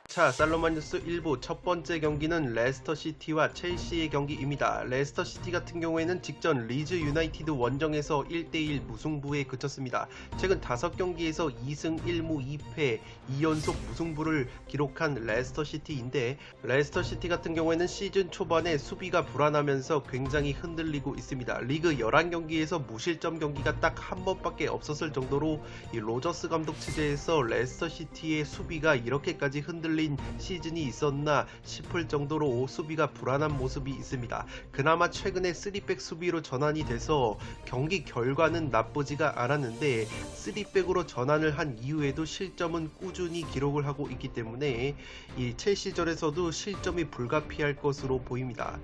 자, 살로만 뉴스 1부 첫 번째 경기는 레스터시티와 첼시의 경기입니다. 레스터시티 같은 경우에는 직전 리즈 유나이티드 원정에서 1대1 무승부에 그쳤습니다. 최근 5경기에서 2승 1무 2패 2연속 무승부를 기록한 레스터시티인데, 레스터시티 같은 경우에는 시즌 초반에 수비가 불안하면서 굉장히 흔들리고 있습니다. 리그 11경기에서 무실점 경기가 딱 한 번밖에 없었을 정도로 이 로저스 감독 체제에서 레스터시티의 수비가 이렇게까지 흔들린 시즌이 있었나 싶을 정도로 수비가 불안한 모습이 있습니다. 그나마 최근에 3백 수비로 전환이 돼서 경기 결과는 나쁘지가 않았는데, 3백으로 전환을 한 이후에도 실점은 꾸준히 기록을 하고 있기 때문에 이 첼시전에서도 실점이 불가피할 것으로 보입니다.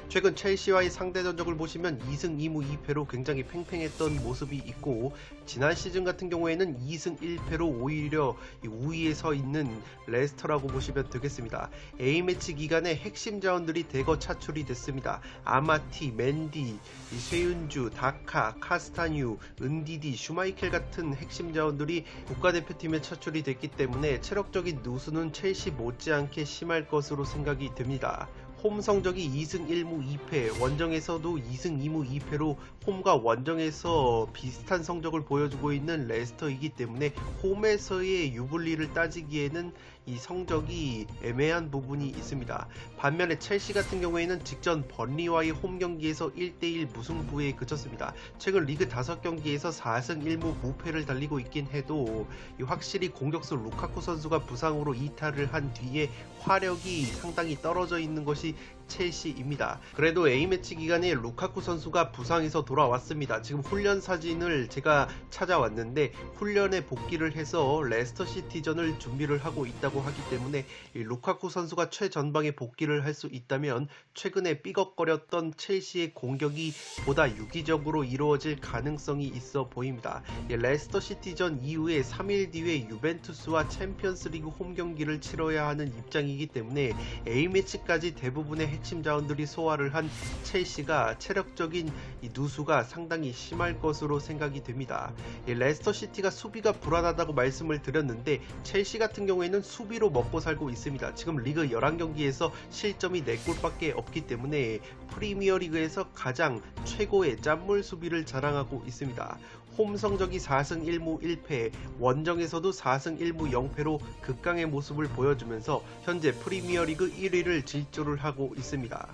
최근 첼시와의 상대 전적을 보시면 2승 2무 2패로 굉장히 팽팽했던 모습이 있고, 지난 시즌 같은 경우에는 2승 1패로 오히려 우위에 서 있는 레스터라고 보시면 되겠습니다. A매치 기간에 핵심 자원들이 대거 차출이 됐습니다. 아마티, 맨디, 쇠윤주, 다카, 카스타뉴, 은디디, 슈마이켈 같은 핵심 자원들이 국가대표팀에 차출이 됐기 때문에 체력적인 누수는 첼시 못지않게 심할 것으로 생각이 됩니다. 홈 성적이 2승 1무 2패, 원정에서도 2승 2무 2패로 홈과 원정에서 비슷한 성적을 보여주고 있는 레스터이기 때문에 홈에서의 유불리를 따지기에는 이 성적이 애매한 부분이 있습니다. 반면에 첼시 같은 경우에는 직전 번리와의 홈 경기에서 1대1 무승부에 그쳤습니다. 최근 리그 5경기에서 4승 1무 무패를 달리고 있긴 해도 확실히 공격수 루카쿠 선수가 부상으로 이탈을 한 뒤에 화력이 상당히 떨어져 있는 것이 첼시입니다. 그래도 A매치 기간에 루카쿠 선수가 부상에서 돌아왔습니다. 지금 훈련 사진을 제가 찾아왔는데, 훈련에 복귀를 해서 레스터시티전을 준비를 하고 있다고 하기 때문에 이 루카쿠 선수가 최전방에 복귀를 할 수 있다면 최근에 삐걱거렸던 첼시의 공격이 보다 유기적으로 이루어질 가능성이 있어 보입니다. 레스터시티전 이후에 3일 뒤에 유벤투스와 챔피언스리그 홈 경기를 치러야 하는 입장이기 때문에 A매치까지 대부분의 핵심 자원들이 소화를 한 첼시가 체력적인 이 누수가 상당히 심할 것으로 생각이 됩니다. 레스터시티가 수비가 불안하다고 말씀을 드렸는데, 첼시 같은 경우에는 수비로 먹고 살고 있습니다. 지금 리그 11경기에서 실점이 4골밖에 없기 때문에 프리미어리그에서 가장 최고의 짠물 수비를 자랑하고 있습니다. 홈 성적이 4승 1무 1패, 원정에서도 4승 1무 0패로 극강의 모습을 보여주면서 현재 프리미어리그 1위를 질주를 하고 있습니다.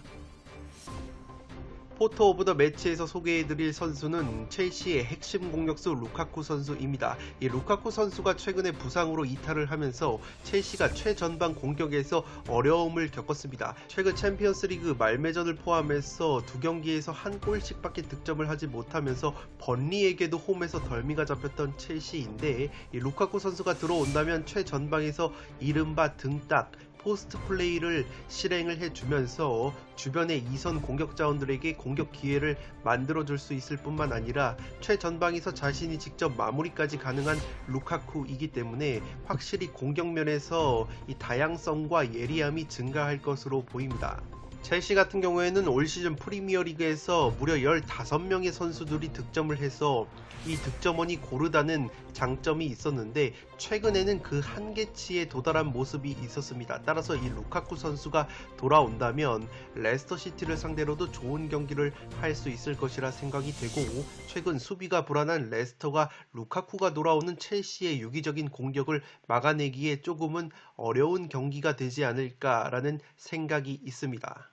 포터 오브 더 매치에서 소개해드릴 선수는 첼시의 핵심 공격수 루카쿠 선수입니다. 이 루카쿠 선수가 최근에 부상으로 이탈을 하면서 첼시가 최전방 공격에서 어려움을 겪었습니다. 최근 챔피언스리그 말매전을 포함해서 2경기에서 한 골씩밖에 득점을 하지 못하면서 번리에게도 홈에서 덜미가 잡혔던 첼시인데, 이 루카쿠 선수가 들어온다면 최전방에서 이른바 등딱 포스트 플레이를 실행을 해주면서 주변의 2선 공격 자원들에게 공격 기회를 만들어줄 수 있을 뿐만 아니라 최전방에서 자신이 직접 마무리까지 가능한 루카쿠이기 때문에 확실히 공격면에서 이 다양성과 예리함이 증가할 것으로 보입니다. 첼시 같은 경우에는 올 시즌 프리미어리그에서 무려 15명의 선수들이 득점을 해서 이 득점원이 고르다는 장점이 있었는데, 최근에는 그 한계치에 도달한 모습이 있었습니다. 따라서 이 루카쿠 선수가 돌아온다면 레스터시티를 상대로도 좋은 경기를 할 수 있을 것이라 생각이 되고, 최근 수비가 불안한 레스터가 루카쿠가 돌아오는 첼시의 유기적인 공격을 막아내기에 조금은 어려운 경기가 되지 않을까라는 생각이 있습니다.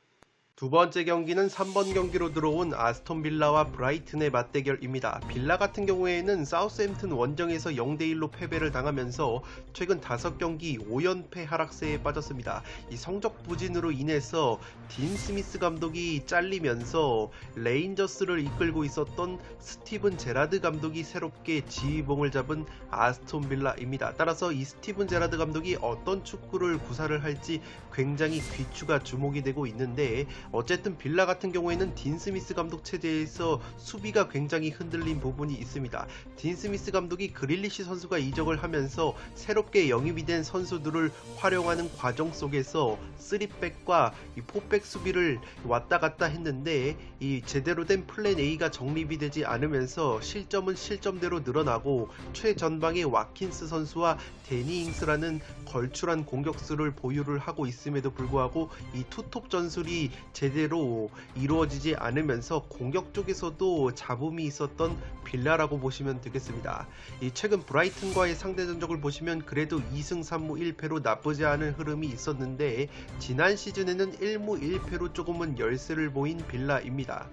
두 번째 경기는 3번 경기로 들어온 아스톤 빌라와 브라이튼의 맞대결입니다. 빌라 같은 경우에는 사우스햄튼 원정에서 0대1로 패배를 당하면서 최근 5경기 5연패 하락세에 빠졌습니다. 이 성적 부진으로 인해서 딘 스미스 감독이 잘리면서 레인저스를 이끌고 있었던 스티븐 제라드 감독이 새롭게 지휘봉을 잡은 아스톤 빌라입니다. 따라서 이 스티븐 제라드 감독이 어떤 축구를 구사를 할지 굉장히 귀추가 주목이 되고 있는데, 어쨌든 빌라 같은 경우에는 딘 스미스 감독 체제에서 수비가 굉장히 흔들린 부분이 있습니다. 딘 스미스 감독이 그릴리시 선수가 이적을 하면서 새롭게 영입이 된 선수들을 활용하는 과정 속에서 3백과 이 4백 수비를 왔다 갔다 했는데 이 제대로 된 플랜 A가 정립이 되지 않으면서 실점은 실점대로 늘어나고 최전방의 와킨스 선수와 데니 잉스라는 걸출한 공격수를 보유를 하고 있음에도 불구하고 이 투톱 전술이 제대로 이루어지지 않으면서 공격 쪽에서도 잡음이 있었던 빌라라고 보시면 되겠습니다. 이 최근 브라이튼과의 상대 전적을 보시면 그래도 2승 3무 1패로 나쁘지 않은 흐름이 있었는데 지난 시즌에는 1무 1패로 조금은 열세를 보인 빌라입니다.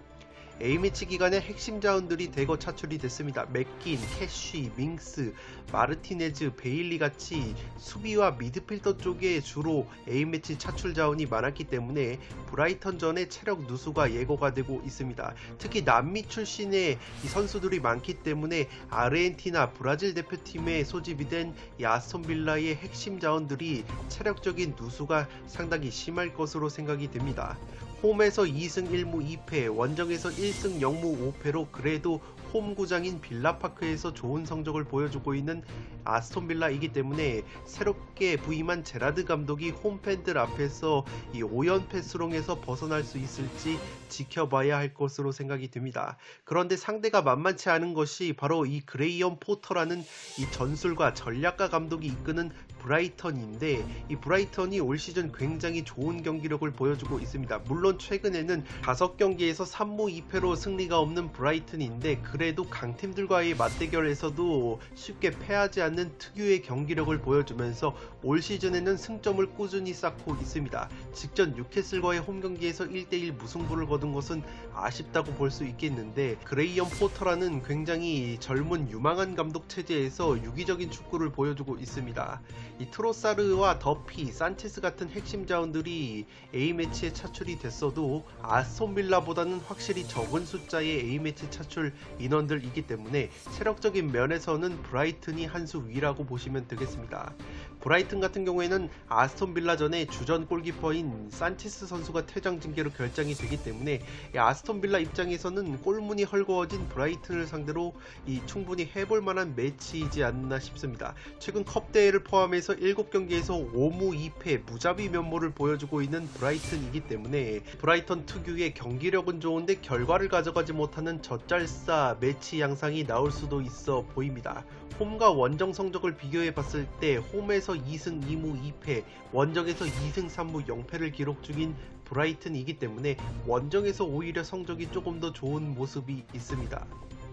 A매치 기간에 핵심 자원들이 대거 차출이 됐습니다. 맥긴, 캐쉬, 밍스, 마르티네즈, 베일리 같이 수비와 미드필더 쪽에 주로 A매치 차출 자원이 많았기 때문에 브라이턴전의 체력 누수가 예고가 되고 있습니다. 특히 남미 출신의 이 선수들이 많기 때문에 아르헨티나, 브라질 대표팀에 소집이 된 이 아스톤 빌라의 핵심 자원들이 체력적인 누수가 상당히 심할 것으로 생각이 됩니다. 홈에서 2승 1무 2패, 원정에서 1승 0무 5패로 그래도 홈구장인 빌라파크에서 좋은 성적을 보여주고 있는 아스톤 빌라이기 때문에 새롭게 부임한 제라드 감독이 홈팬들 앞에서 이 5연패 수렁에서 벗어날 수 있을지 지켜봐야 할 것으로 생각이 듭니다. 그런데 상대가 만만치 않은 것이 바로 이 그레이엄 포터라는 이 전술과 전략가 감독이 이끄는 브라이턴인데 이 브라이턴이 올 시즌 굉장히 좋은 경기력을 보여주고 있습니다. 물론 최근에는 5경기에서 3무 2패로 승리가 없는 브라이튼인데 그래도 강팀들과의 맞대결에서도 쉽게 패하지 않는 특유의 경기력을 보여주면서 올 시즌에는 승점을 꾸준히 쌓고 있습니다. 직전 뉴캐슬과의 홈경기에서 1대1 무승부를 거둔 것은 아쉽다고 볼 수 있겠는데 그레이엄 포터라는 굉장히 젊은 유망한 감독 체제에서 유기적인 축구를 보여주고 있습니다. 이 트로사르와 더피, 산체스 같은 핵심 자원들이 A매치에 차출이 됐어도 아스톤 빌라보다는 확실히 적은 숫자의 A매치 차출 인원들이기 때문에 체력적인 면에서는 브라이튼이 한 수 위라고 보시면 되겠습니다. 브라이튼 같은 경우에는 아스톤 빌라전에 주전 골키퍼인 산체스 선수가 퇴장 징계로 결정이 되기 때문에 아스톤 빌라 입장에서는 골문이 헐거워진 브라이튼을 상대로 충분히 해볼 만한 매치이지 않나 싶습니다. 최근 컵대회를 포함해서 7경기에서 5무 2패 무자비 면모를 보여주고 있는 브라이튼이기 때문에 브라이턴 특유의 경기력은 좋은데 결과를 가져가지 못하는 젖잘싸 매치 양상이 나올 수도 있어 보입니다. 홈과 원정 성적을 비교해 봤을 때 홈에서 2승 2무 2패, 원정에서 2승 3무 0패를 기록 중인 브라이튼이기 때문에 원정에서 오히려 성적이 조금 더 좋은 모습이 있습니다.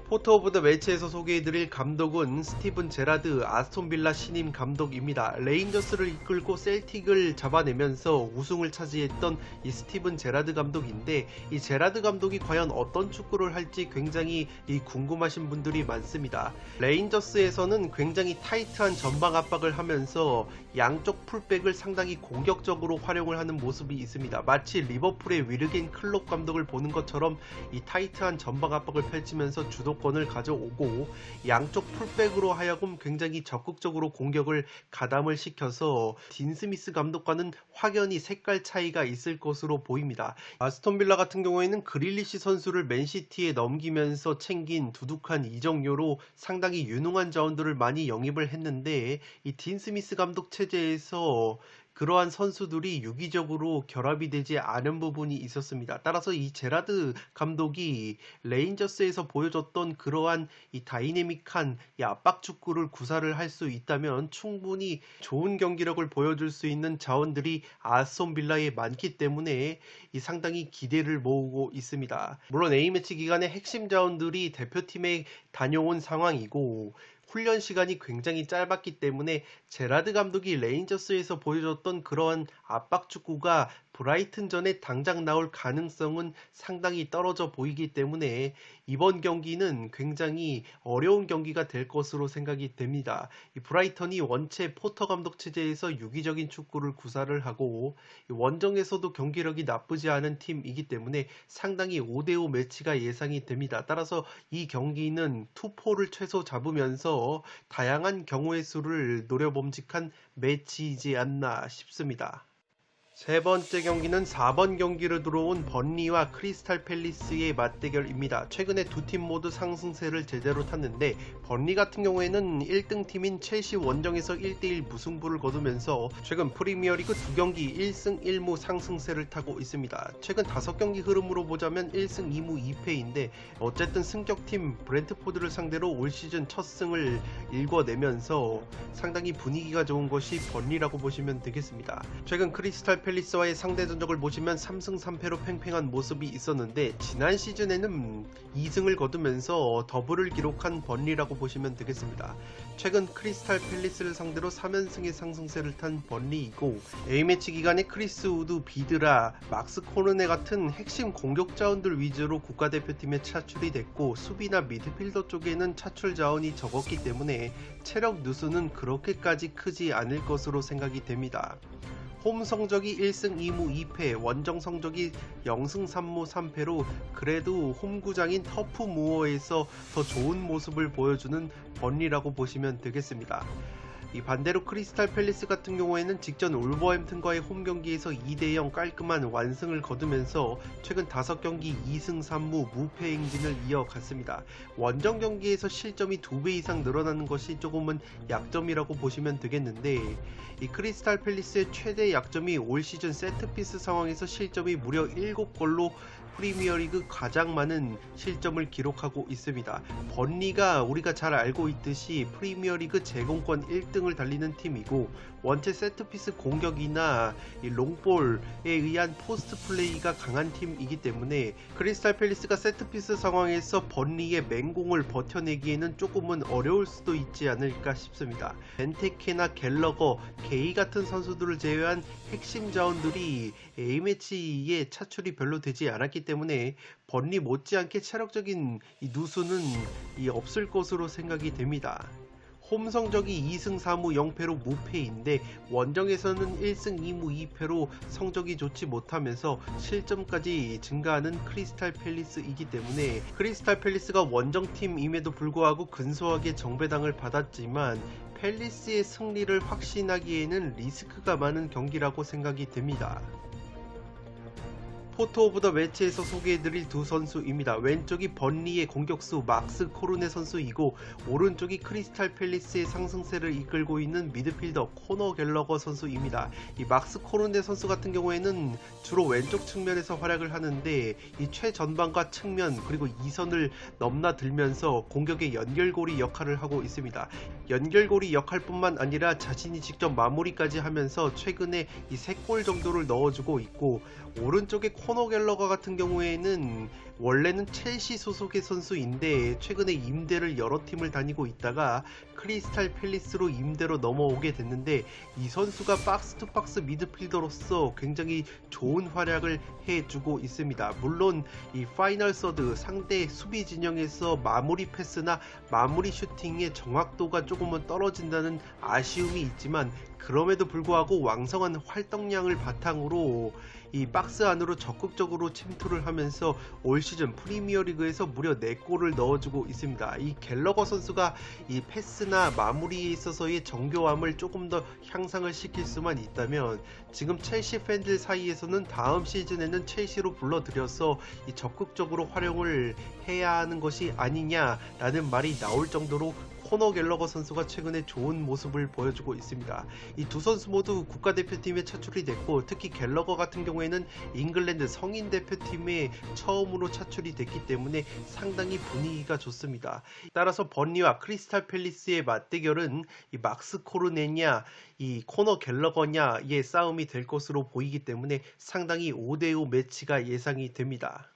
포터 오브 더 매치에서 소개해드릴 감독은 스티븐 제라드 아스톤 빌라 신임 감독입니다. 레인저스를 이끌고 셀틱을 잡아내면서 우승을 차지했던 이 스티븐 제라드 감독인데 이 제라드 감독이 과연 어떤 축구를 할지 굉장히 궁금하신 분들이 많습니다. 레인저스에서는 굉장히 타이트한 전방 압박을 하면서 양쪽 풀백을 상당히 공격적으로 활용을 하는 모습이 있습니다. 마치 리버풀의 위르겐 클롭 감독을 보는 것처럼 이 타이트한 전방 압박을 펼치면서 주도권을 가져오고 양쪽 풀백으로 하여금 굉장히 적극적으로 공격을 가담을 시켜서 딘 스미스 감독과는 확연히 색깔 차이가 있을 것으로 보입니다. 아스톤 빌라 같은 경우에는 그릴리시 선수를 맨시티에 넘기면서 챙긴 두둑한 이적료로 상당히 유능한 자원들을 많이 영입을 했는데 이 딘 스미스 감독 체제에서 그러한 선수들이 유기적으로 결합이 되지 않은 부분이 있었습니다. 따라서 이 제라드 감독이 레인저스에서 보여줬던 그러한 이 다이내믹한 이 압박 축구를 구사를 할 수 있다면 충분히 좋은 경기력을 보여줄 수 있는 자원들이 아스톤 빌라에 많기 때문에 이 상당히 기대를 모으고 있습니다. 물론 A매치 기간에 핵심 자원들이 대표팀에 다녀온 상황이고 훈련 시간이 굉장히 짧았기 때문에 제라드 감독이 레인저스에서 보여줬던 그러한 압박 축구가 브라이튼전에 당장 나올 가능성은 상당히 떨어져 보이기 때문에 이번 경기는 굉장히 어려운 경기가 될 것으로 생각이 됩니다. 이 브라이턴이 원체 포터 감독 체제에서 유기적인 축구를 구사를 하고 원정에서도 경기력이 나쁘지 않은 팀이기 때문에 상당히 5대5 매치가 예상이 됩니다. 따라서 이 경기는 투포를 최소 잡으면서 다양한 경우의 수를 노려봄직한 매치이지 않나 싶습니다. 세 번째 경기는 4번 경기로 들어온 번리와 크리스탈 팰리스의 맞대결입니다. 최근에 두 팀 모두 상승세를 제대로 탔는데 번리 같은 경우에는 1등 팀인 첼시 원정에서 1대1 무승부를 거두면서 최근 프리미어리그 2경기 1승 1무 상승세를 타고 있습니다. 최근 5경기 흐름으로 보자면 1승 2무 2패인데 어쨌든 승격팀 브렌트포드를 상대로 올 시즌 첫 승을 일궈내면서 상당히 분위기가 좋은 것이 번리라고 보시면 되겠습니다. 최근 크리스탈 팰리스와의 상대 전적을 보시면 3승 3패로 팽팽한 모습이 있었는데 지난 시즌에는 2승을 거두면서 더블을 기록한 번리라고 보시면 되겠습니다. 최근 크리스탈 팰리스를 상대로 3연승의 상승세를 탄 번리이고 A매치 기간에 크리스 우드, 비드라, 막스 코르네 같은 핵심 공격 자원들 위주로 국가대표팀에 차출이 됐고 수비나 미드필더 쪽에는 차출 자원이 적었기 때문에 체력 누수는 그렇게까지 크지 않을 것으로 생각이 됩니다. 홈 성적이 1승 2무 2패, 원정 성적이 0승 3무 3패로 그래도 홈구장인 터프 무어에서 더 좋은 모습을 보여주는 번리라고 보시면 되겠습니다. 이 반대로 크리스탈 팰리스 같은 경우에는 직전 울버햄튼과의 홈경기에서 2대0 깔끔한 완승을 거두면서 최근 5경기 2승 3무 무패 행진을 이어갔습니다. 원정 경기에서 실점이 2배 이상 늘어나는 것이 조금은 약점이라고 보시면 되겠는데 이 크리스탈 팰리스의 최대 약점이 올 시즌 세트피스 상황에서 실점이 무려 7골로 프리미어리그 가장 많은 실점을 기록하고 있습니다. 번리가 우리가 잘 알고 있듯이 프리미어리그 제공권 1등을 달리는 팀이고 원체 세트피스 공격이나 이 롱볼에 의한 포스트 플레이가 강한 팀이기 때문에 크리스탈 팰리스가 세트피스 상황에서 번리의 맹공을 버텨내기에는 조금은 어려울 수도 있지 않을까 싶습니다. 벤테케나 갤러거, 게이 같은 선수들을 제외한 핵심 자원들이 A매치에 차출이 별로 되지 않았기 때문에 번리 못지않게 체력적인 이 누수는 없을 것으로 생각이 됩니다. 홈 성적이 2승 4무 0패로 무패인데 원정에서는 1승 2무 2패로 성적이 좋지 못하면서 실점까지 증가하는 크리스탈 팰리스이기 때문에 크리스탈 팰리스가 원정팀임에도 불구하고 근소하게 정배당을 받았지만 팰리스의 승리를 확신하기에는 리스크가 많은 경기라고 생각이 됩니다. 포토 오브 더 매치에서 소개해드릴 두 선수입니다. 왼쪽이 번리의 공격수 막스 코르네 선수이고 오른쪽이 크리스탈 팰리스의 상승세를 이끌고 있는 미드필더 코너 갤러거 선수입니다. 이 막스 코르네 선수 같은 경우에는 주로 왼쪽 측면에서 활약을 하는데 이 최전방과 측면 그리고 2선을 넘나들면서 공격의 연결고리 역할을 하고 있습니다. 연결고리 역할뿐만 아니라 자신이 직접 마무리까지 하면서 최근에 이 3골 정도를 넣어주고 있고 오른쪽에 코너 갤러거 같은 경우에는 원래는 첼시 소속의 선수인데 최근에 임대를 여러 팀을 다니고 있다가 크리스탈 팰리스로 임대로 넘어오게 됐는데 이 선수가 박스 투 박스 미드필더로서 굉장히 좋은 활약을 해주고 있습니다. 물론 이 파이널 서드 상대 수비 진영에서 마무리 패스나 마무리 슈팅의 정확도가 조금은 떨어진다는 아쉬움이 있지만 그럼에도 불구하고 왕성한 활동량을 바탕으로 이 박스 안으로 적극적으로 침투를 하면서 올 시즌 프리미어리그에서 무려 4골을 넣어주고 있습니다. 이 갤러거 선수가 이 패스나 마무리에 있어서의 정교함을 조금 더 향상을 시킬 수만 있다면 지금 첼시 팬들 사이에서는 다음 시즌에는 첼시로 불러들여서 이 적극적으로 활용을 해야 하는 것이 아니냐라는 말이 나올 정도로 코너 갤러거 선수가 최근에 좋은 모습을 보여주고 있습니다. 이 두 선수 모두 국가대표팀에 차출이 됐고 특히 갤러거 같은 경우에는 잉글랜드 성인 대표팀에 처음으로 차출이 됐기 때문에 상당히 분위기가 좋습니다. 따라서 번리와 크리스탈 팰리스의 맞대결은 이 막스 코르네냐 이 코너 갤러거냐의 싸움이 될 것으로 보이기 때문에 상당히 5대5 매치가 예상이 됩니다.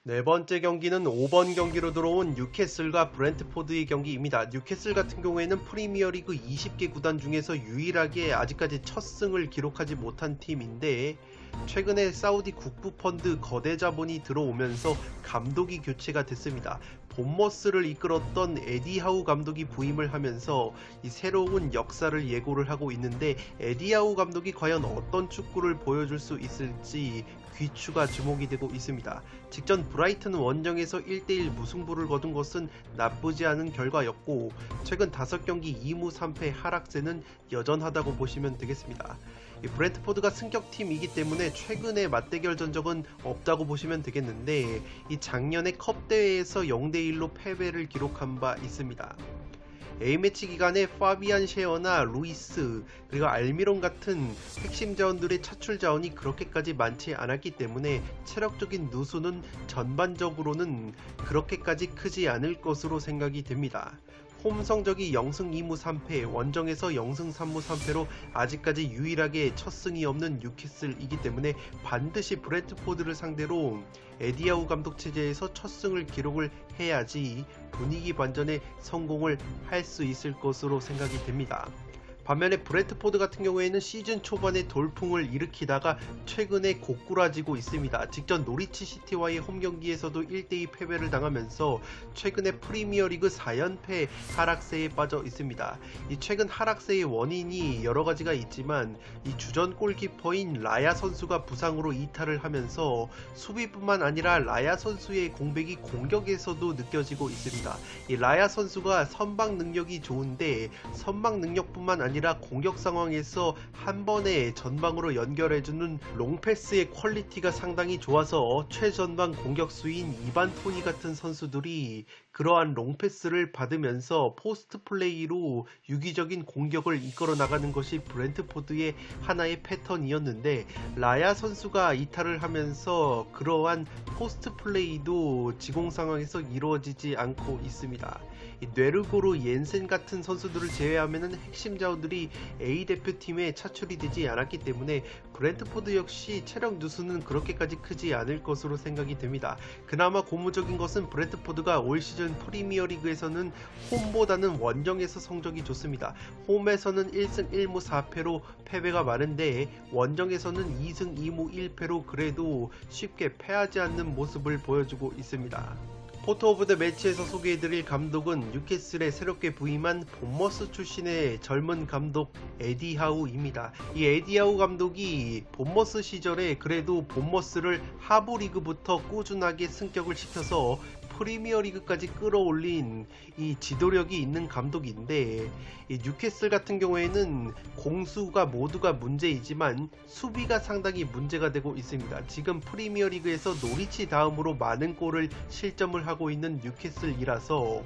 네 번째 경기는 5번 경기로 들어온 뉴캐슬과 브렌트포드의 경기입니다. 뉴캐슬 같은 경우에는 프리미어리그 20개 구단 중에서 유일하게 아직까지 첫 승을 기록하지 못한 팀인데 최근에 사우디 국부펀드 거대 자본이 들어오면서 감독이 교체가 됐습니다. 본머스를 이끌었던 에디 하우 감독이 부임을 하면서 이 새로운 역사를 예고를 하고 있는데 에디 하우 감독이 과연 어떤 축구를 보여줄 수 있을지 귀추가 주목이 되고 있습니다. 직전 브라이튼 원정에서 1대1 무승부를 거둔 것은 나쁘지 않은 결과였고 최근 5경기 2무 3패 하락세는 여전하다고 보시면 되겠습니다. 이 브랜트포드가 승격팀이기 때문에 최근에 맞대결 전적은 없다고 보시면 되겠는데 이 작년에 컵 대회에서 0대1로 패배를 기록한 바 있습니다. A매치 기간에 파비안 셰어나 루이스 그리고 알미론 같은 핵심 자원들의 차출 자원이 그렇게까지 많지 않았기 때문에 체력적인 누수는 전반적으로는 그렇게까지 크지 않을 것으로 생각이 됩니다. 홈 성적이 0승 2무 3패, 원정에서 0승 3무 3패로 아직까지 유일하게 첫 승이 없는 뉴캐슬이기 때문에 반드시 브랜트포드를 상대로 에디아우 감독 체제에서 첫 승을 기록을 해야지 분위기 반전에 성공을 할 수 있을 것으로 생각이 됩니다. 반면에 브랜트포드 같은 경우에는 시즌 초반에 돌풍을 일으키다가 최근에 고꾸라지고 있습니다. 직전 노리치 시티와의 홈경기에서도 1대2 패배를 당하면서 최근에 프리미어리그 4연패 하락세에 빠져 있습니다. 이 최근 하락세의 원인이 여러가지가 있지만 이 주전 골키퍼인 라야 선수가 부상으로 이탈을 하면서 수비뿐만 아니라 라야 선수의 공백이 공격에서도 느껴지고 있습니다. 이 라야 선수가 선방 능력이 좋은데 선방 능력뿐만 아니라 공격 상황에서 한 번에 전방으로 연결해주는 롱패스의 퀄리티가 상당히 좋아서 최전방 공격수인 이반 토니 같은 선수들이 그러한 롱패스를 받으면서 포스트 플레이로 유기적인 공격을 이끌어 나가는 것이 브랜트포드의 하나의 패턴이었는데 라야 선수가 이탈을 하면서 그러한 포스트 플레이도 지공 상황에서 이루어지지 않고 있습니다. 뇌르고르 옌센 같은 선수들을 제외하면 핵심 자원들이 A 대표팀에 차출이 되지 않았기 때문에 브랜트포드 역시 체력 누수는 그렇게까지 크지 않을 것으로 생각이 됩니다. 그나마 고무적인 것은 브랜트포드가 올 시즌 프리미어리그에서는 홈보다는 원정에서 성적이 좋습니다. 홈에서는 1승 1무 4패로 패배가 많은데 원정에서는 2승 2무 1패로 그래도 쉽게 패하지 않는 모습을 보여주고 있습니다. 포토 오브 더 매치에서 소개해드릴 감독은 뉴캐슬에 새롭게 부임한 본머스 출신의 젊은 감독 에디 하우입니다. 이 에디 하우 감독이 본머스 시절에 그래도 본머스를 하부 리그부터 꾸준하게 승격을 시켜서 프리미어리그까지 끌어올린 이 지도력이 있는 감독인데 이 뉴캐슬 같은 경우에는 공수가 모두가 문제이지만 수비가 상당히 문제가 되고 있습니다. 지금 프리미어리그에서 노리치 다음으로 많은 골을 실점을 하고 있는 뉴캐슬이라서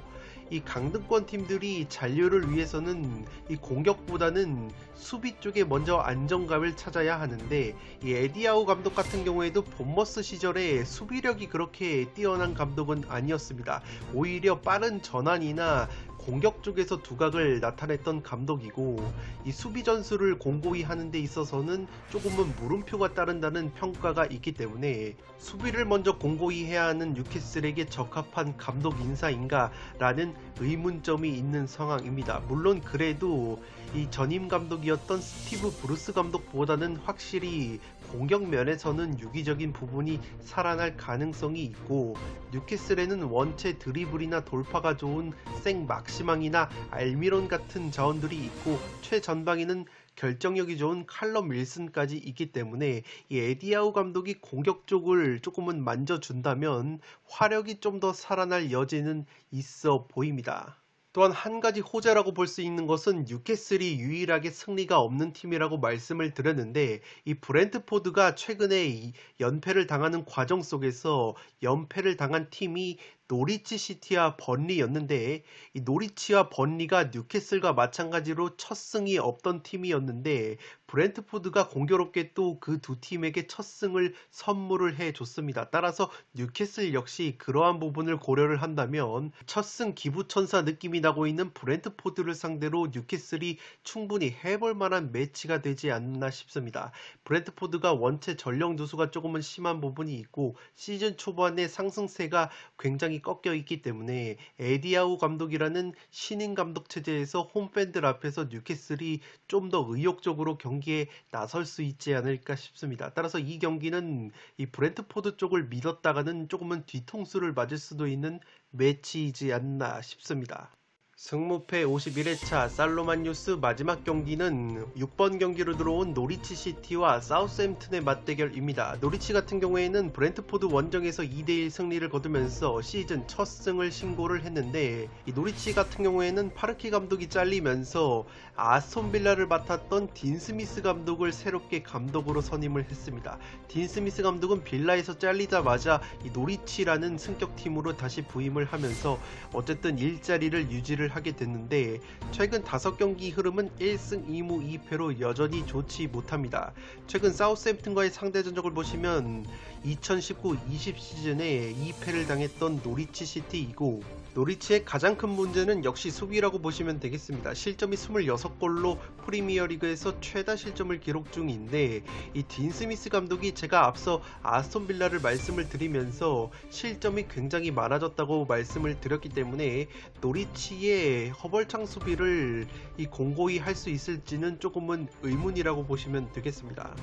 이 강등권 팀들이 잔류를 위해서는 이 공격보다는 수비 쪽에 먼저 안정감을 찾아야 하는데 이 에디아우 감독 같은 경우에도 본머스 시절에 수비력이 그렇게 뛰어난 감독은 아니었습니다. 오히려 빠른 전환이나 공격 쪽에서 두각을 나타냈던 감독이고 이 수비 전술을 공고히 하는 데 있어서는 조금은 물음표가 따른다는 평가가 있기 때문에 수비를 먼저 공고히 해야 하는 뉴캐슬에게 적합한 감독 인사인가 라는 의문점이 있는 상황입니다. 물론 그래도 이 전임 감독이었던 스티브 브루스 감독보다는 확실히 공격 면에서는 유기적인 부분이 살아날 가능성이 있고 뉴캐슬에는 원체 드리블이나 돌파가 좋은 생 막시망이나 알미론 같은 자원들이 있고 최전방에는 결정력이 좋은 칼럼 윌슨까지 있기 때문에 이 에디아우 감독이 공격 쪽을 조금은 만져준다면 화력이 좀 더 살아날 여지는 있어 보입니다. 또한 한 가지 호재라고 볼 수 있는 것은 뉴캐슬이 유일하게 승리가 없는 팀이라고 말씀을 드렸는데 이 브랜트포드가 최근에 연패를 당하는 과정 속에서 연패를 당한 팀이 노리치 시티와 번리였는데 이 노리치와 번리가 뉴캐슬과 마찬가지로 첫 승이 없던 팀이었는데 브랜트포드가 공교롭게 또 그 두 팀에게 첫 승을 선물을 해줬습니다. 따라서 뉴캐슬 역시 그러한 부분을 고려를 한다면 첫 승 기부천사 느낌이 나고 있는 브랜트포드를 상대로 뉴캐슬이 충분히 해볼 만한 매치가 되지 않나 싶습니다. 브랜트포드가 원체 전력 누수가 조금은 심한 부분이 있고 시즌 초반에 상승세가 굉장히 꺾여 있기 때문에 에디아우 감독이라는 신인 감독 체제에서 홈팬들 앞에서 뉴캐슬이 좀 더 의욕적으로 경기에 나설 수 있지 않을까 싶습니다. 따라서 이 경기는 이 브랜트포드 쪽을 믿었다가는 조금은 뒤통수를 맞을 수도 있는 매치이지 않나 싶습니다. 승무패 51회차 살로만뉴스 마지막 경기는 6번 경기로 들어온 노리치 시티와 사우스햄튼의 맞대결입니다. 노리치 같은 경우에는 브렌트포드 원정에서 2대1 승리를 거두면서 시즌 첫 승을 신고를 했는데, 이 노리치 같은 경우에는 파르키 감독이 잘리면서 아스톤빌라를 맡았던 딘 스미스 감독을 새롭게 감독으로 선임을 했습니다. 딘 스미스 감독은 빌라에서 잘리자마자 이 노리치라는 승격팀으로 다시 부임을 하면서 어쨌든 일자리를 유지를 하게 됐는데, 최근 5경기 흐름은 1승 2무 2패로 여전히 좋지 못합니다. 최근 사우스햄튼과의 상대 전적을 보시면 2019-20 시즌에 2패를 당했던 노리치 시티이고, 노리치의 가장 큰 문제는 역시 수비라고 보시면 되겠습니다. 실점이 26골로 프리미어리그에서 최다 실점을 기록 중인데, 이 딘 스미스 감독이 제가 앞서 아스톤 빌라를 말씀을 드리면서 실점이 굉장히 많아졌다고 말씀을 드렸기 때문에 노리치의 허벌창 수비를 공고히 할 수 있을지는 조금은 의문이라고 보시면 되겠습니다.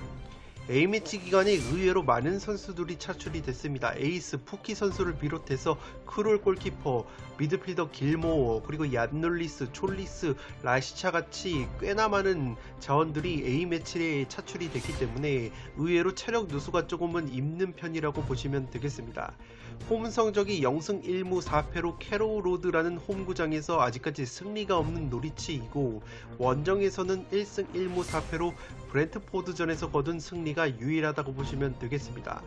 A매치 기간에 의외로 많은 선수들이 차출이 됐습니다. 에이스 푸키 선수를 비롯해서 크롤 골키퍼, 미드필더 길모어, 그리고 얀놀리스, 촐리스, 라시차 같이 꽤나 많은 자원들이 A매치에 차출이 됐기 때문에 의외로 체력 누수가 조금은 있는 편이라고 보시면 되겠습니다. 홈 성적이 0승 1무 4패로 캐로우로드라는 홈구장에서 아직까지 승리가 없는 노리치이고, 원정에서는 1승 1무 4패로 브렌트포드전에서 거둔 승리가 유일하다고 보시면 되겠습니다.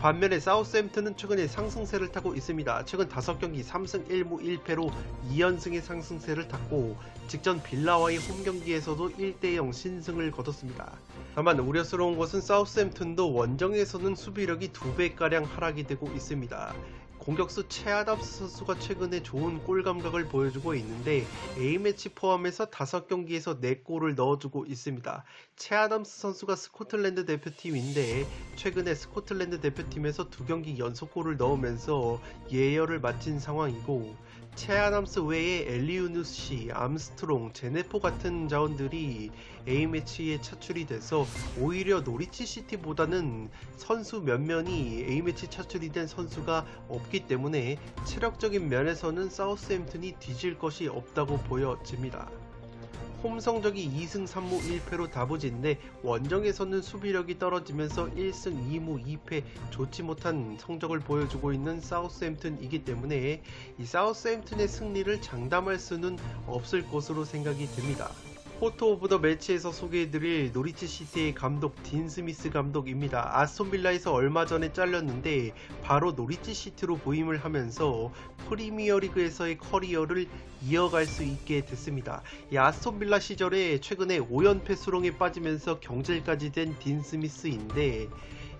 반면에 사우스햄튼은 최근에 상승세를 타고 있습니다. 최근 5경기 3승 1무 1패로 2연승의 상승세를 탔고, 직전 빌라와의 홈경기에서도 1대0 신승을 거뒀습니다. 다만 우려스러운 것은 사우스햄튼도 원정에서는 수비력이 2배가량 하락이 되고 있습니다. 공격수 채아담스 선수가 최근에 좋은 골 감각을 보여주고 있는데, A매치 포함해서 5경기에서 4골을 넣어주고 있습니다. 채아담스 선수가 스코틀랜드 대표팀인데, 최근에 스코틀랜드 대표팀에서 2경기 연속골을 넣으면서 예열을 마친 상황이고, 채아담스 외에 엘리우누시, 암스트롱, 제네포 같은 자원들이 A매치에 차출이 돼서 오히려 노리치 시티보다는 선수 면면이 A매치 차출이 된 선수가 없기 때문에 체력적인 면에서는 사우스햄튼이 뒤질 것이 없다고 보여집니다. 홈 성적이 2승 3무 1패로 다부진데, 원정에서는 수비력이 떨어지면서 1승 2무 2패 좋지 못한 성적을 보여주고 있는 사우스햄튼이기 때문에 이 사우스햄튼의 승리를 장담할 수는 없을 것으로 생각이 됩니다. 포토 오브 더 매치에서 소개해드릴 노리치 시티의 감독 딘 스미스 감독입니다. 아스톤 빌라에서 얼마 전에 잘렸는데 바로 노리치 시티로 부임을 하면서 프리미어리그에서의 커리어를 이어갈 수 있게 됐습니다. 이 아스톤 빌라 시절에 최근에 5연패 수렁에 빠지면서 경질까지 된 딘 스미스인데,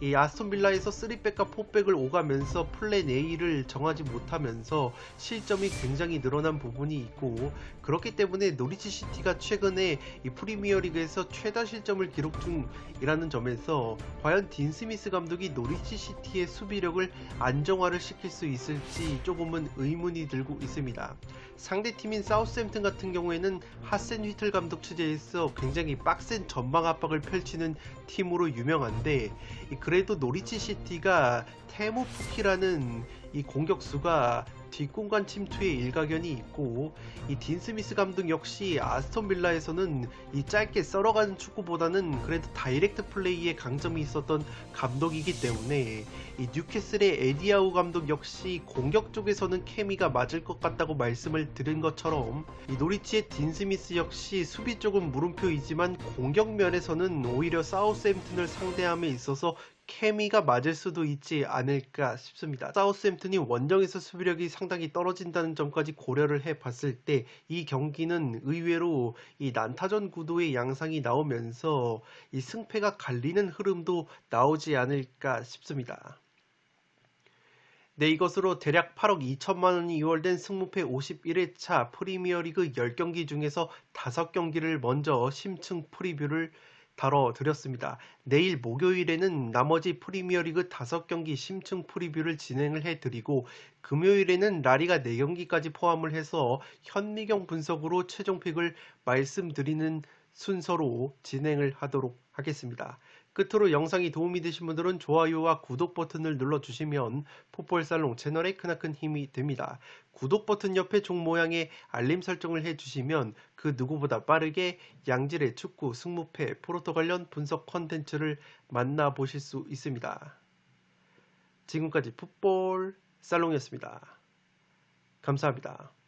이 아스톤 빌라에서 3백과 4백을 오가면서 플랜 A를 정하지 못하면서 실점이 굉장히 늘어난 부분이 있고, 그렇기 때문에 노리치 시티가 최근에 이 프리미어리그에서 최다 실점을 기록 중이라는 점에서 과연 딘 스미스 감독이 노리치 시티의 수비력을 안정화를 시킬 수 있을지 조금은 의문이 들고 있습니다. 상대팀인 사우스햄튼 같은 경우에는 하센 휘틀 감독 체제에서 굉장히 빡센 전방 압박을 펼치는 팀으로 유명한데, 그래도 노리치 시티가 테무 푸키라는 이 공격수가 뒷공간 침투에 일가견이 있고, 이 딘 스미스 감독 역시 아스톤 빌라에서는 이 짧게 썰어가는 축구보다는 그래도 다이렉트 플레이에 강점이 있었던 감독이기 때문에 이 뉴캐슬의 에디아우 감독 역시 공격 쪽에서는 케미가 맞을 것 같다고 말씀을 드린 것처럼, 이 노리치의 딘 스미스 역시 수비 쪽은 물음표이지만 공격 면에서는 오히려 사우스햄튼을 상대함에 있어서 케미가 맞을 수도 있지 않을까 싶습니다. 사우스햄튼이 원정에서 수비력이 상당히 떨어진다는 점까지 고려를 해봤을 때 이 경기는 의외로 이 난타전 구도의 양상이 나오면서 이 승패가 갈리는 흐름도 나오지 않을까 싶습니다. 네, 이것으로 대략 8억 2천만원이 이월된 승무패 51회차 프리미어리그 10경기 중에서 5경기를 먼저 심층 프리뷰를 다뤄드렸습니다. 내일 목요일에는 나머지 프리미어리그 5경기 심층 프리뷰를 진행을 해드리고, 금요일에는 라리가 4경기까지 포함을 해서 현미경 분석으로 최종 픽을 말씀드리는 순서로 진행을 하도록 하겠습니다. 끝으로 영상이 도움이 되신 분들은 좋아요와 구독 버튼을 눌러주시면 풋볼살롱 채널에 크나큰 힘이 됩니다. 구독 버튼 옆에 종 모양의 알림 설정을 해주시면 그 누구보다 빠르게 양질의 축구, 승무패, 포르투 관련 분석 컨텐츠를 만나보실 수 있습니다. 지금까지 풋볼 살롱이었습니다. 감사합니다.